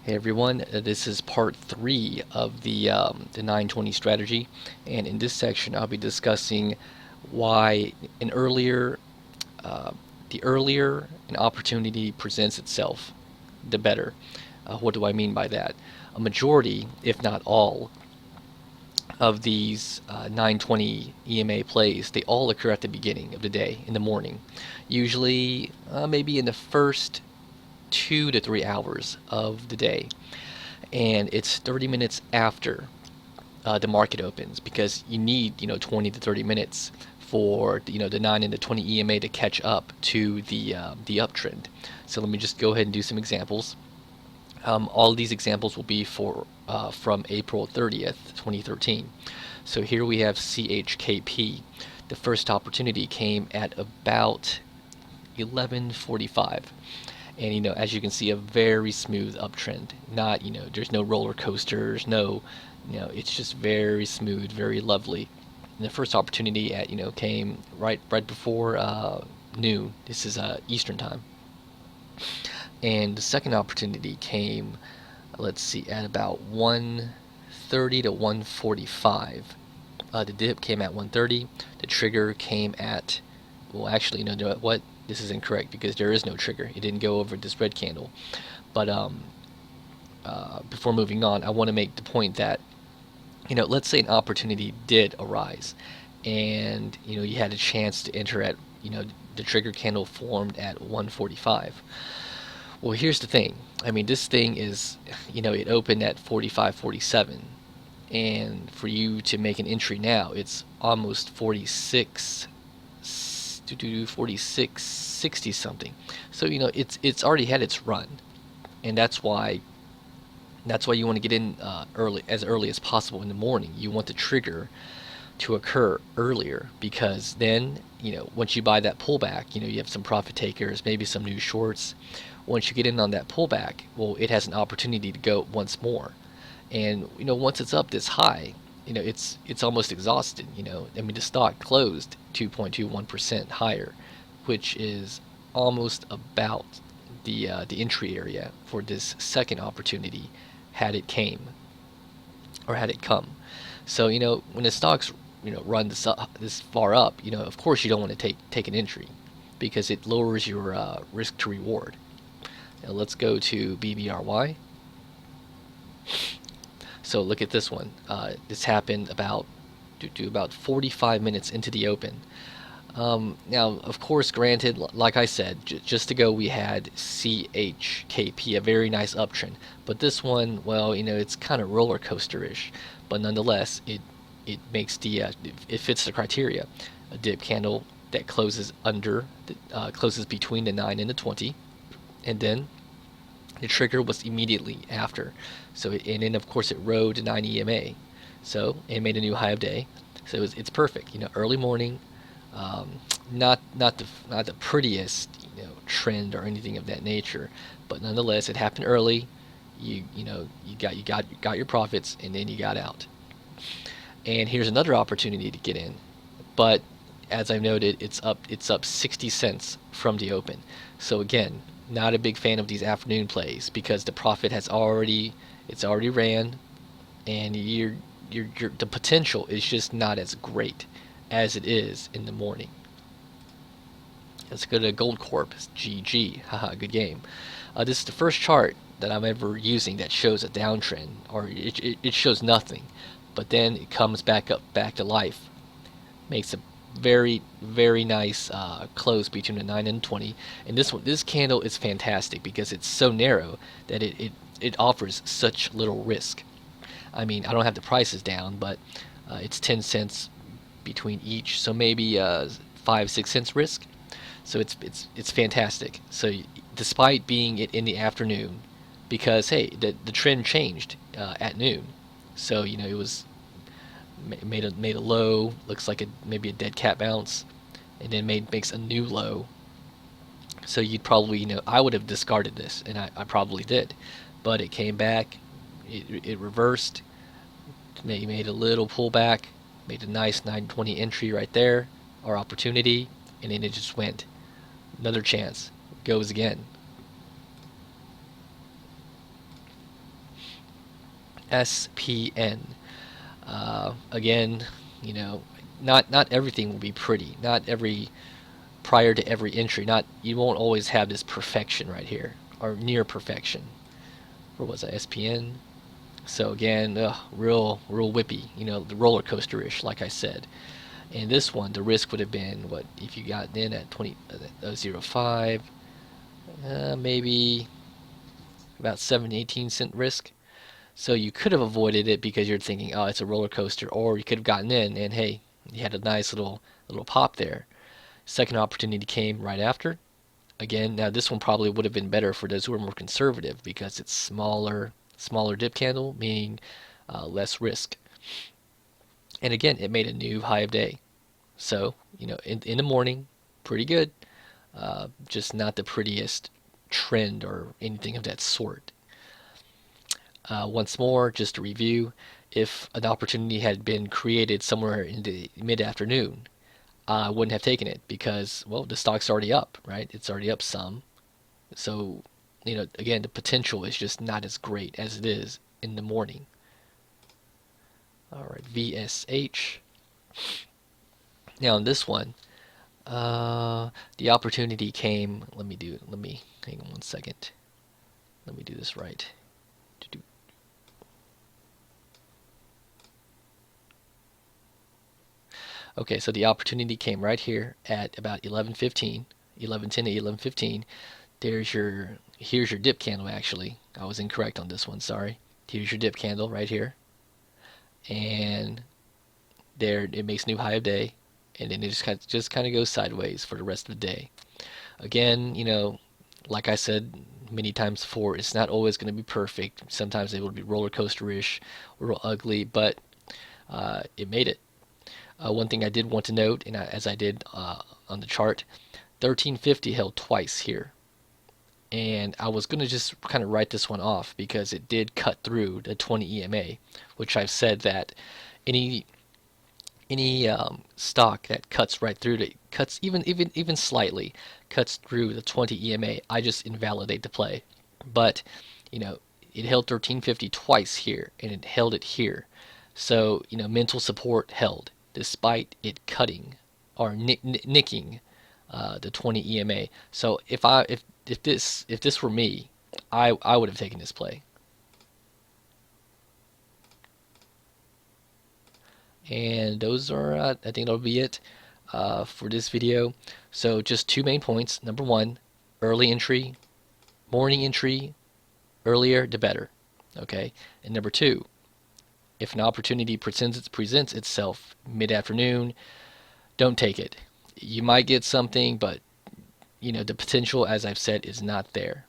Hey everyone, this is part three of the 920 strategy, and in this section I'll be discussing why an earlier, uh, the earlier an opportunity presents itself, the better. What do I mean by that? A majority, if not all, of these 920 EMA plays, they all occur at the beginning of the day, in the morning. Usually, maybe in the first 2 to 3 hours of the day, and it's 30 minutes after the market opens because you need 20 to 30 minutes for the 9 and the 20 EMA to catch up to the uptrend. So let me just go ahead and do some examples. All of these examples will be for from April 30th, 2013. So here we have CHKP. The first opportunity came at about 11:45, and as you can see, a very smooth uptrend. Not, there's no roller coasters, no, it's just very smooth, very lovely. And the first opportunity came right before noon. This is Eastern time. And the second opportunity came, let's see, at about 1:30 to 1:45. The dip came at 1:30. The trigger came at, well, actually, no, no, what? This is incorrect because there is no trigger. It didn't go over this red candle. But before moving on, I want to make the point that, let's say an opportunity did arise, and you had a chance to enter at, the trigger candle formed at 1:45. Well, here's the thing. I mean, this thing is, it opened at 45.47, and for you to make an entry now, it's almost 46 to 46.60 something. So it's already had its run, and that's why you want to get in early as possible in the morning. You want the trigger to occur earlier because then once you buy that pullback, you have some profit takers, maybe some new shorts. Once you get in on that pullback, well, it has an opportunity to go once more, and once it's up this high, it's almost exhausted. I mean, the stock closed 2.21% higher, which is almost about the entry area for this second opportunity had it came or had it come. So when the stocks run this far up, of course you don't want to take an entry because it lowers your risk to reward. Now let's go to BBRY. So look at this one. This happened about 45 minutes into the open. Now, of course, granted, like I said, just to go, we had CHKP, a very nice uptrend. But this one, well, it's kind of roller coaster-ish. But nonetheless, it makes it fits the criteria. A dip candle that closes between the 9 and the 20, and then the trigger was immediately after. So and then of course it rode 9 EMA, so it made a new high of day. So it's perfect. Early morning, not the prettiest trend or anything of that nature, but nonetheless it happened early. You got your profits, and then you got out. And here's another opportunity to get in, but as I've noted, it's up 60 cents from the open. So again, not a big fan of these afternoon plays because the profit it's already ran, and the potential is just not as great as it is in the morning. Let's go to Gold Corp. It's GG. Haha, good game. This is the first chart that I'm ever using that shows a downtrend, or it shows nothing, but then it comes back to life, makes a very very nice close between the 9 and 20. And this candle is fantastic because it's so narrow that it offers such little risk. I mean, I don't have the prices down, but it's 10 cents between each, so maybe 5-6 cents risk. So it's fantastic. So despite being it in the afternoon, because hey, the trend changed at noon, so it was made a low, looks like maybe a dead cat bounce, and then makes a new low. So you'd probably, I would have discarded this, and I probably did, but it came back, it reversed, made a little pullback, made a nice 920 entry right there, or opportunity, and then it just went. Another chance, goes again. SPN. Again, you know, not everything will be pretty. Not every prior to every entry. Not you won't always have this perfection right here or near perfection. Where was I? SPN. So again, real whippy. You know, the roller coaster-ish, like I said. And this one, the risk would have been what if you got in at 20.05, maybe about 7 18 cent risk. So you could have avoided it because you're thinking, oh, it's a roller coaster, or you could have gotten in and hey, you had a nice little pop there. Second opportunity came right after. Again, now this one probably would have been better for those who are more conservative because it's smaller dip candle, meaning less risk. And again, it made a new high of day. So in the morning, pretty good. Just not the prettiest trend or anything of that sort. Once more, just to review, if an opportunity had been created somewhere in the mid-afternoon, I wouldn't have taken it because, well, the stock's already up, right? It's already up some. So, again, the potential is just not as great as it is in the morning. All right, VSH. Now, in this one, the opportunity came. Let me hang on one second. Let me do this right. Okay, so the opportunity came right here at about 11:15, 11:10 to 11:15. Here's your dip candle actually. I was incorrect on this one, sorry. Here's your dip candle right here. And there it makes new high of day and then it just kind of goes sideways for the rest of the day. Again, like I said many times before, it's not always going to be perfect. Sometimes it will be roller coaster-ish, real ugly, but it made it. One thing I did want to note, and as I did on the chart, 1350 held twice here. And I was going to just kind of write this one off because it did cut through the 20 EMA, which I've said that any stock that cuts right through it, cuts even slightly, cuts through the 20 EMA, I just invalidate the play. But it held 1350 twice here, and it held it here. So mental support held despite it cutting or nicking the 20 EMA. So if this were me, I would have taken this play. And those are I think that'll be it for this video. So just two main points. Number one, early entry, morning entry, earlier the better. Okay. And number two, if an opportunity presents itself mid-afternoon, don't take it. You might get something, but the potential, as I've said, is not there.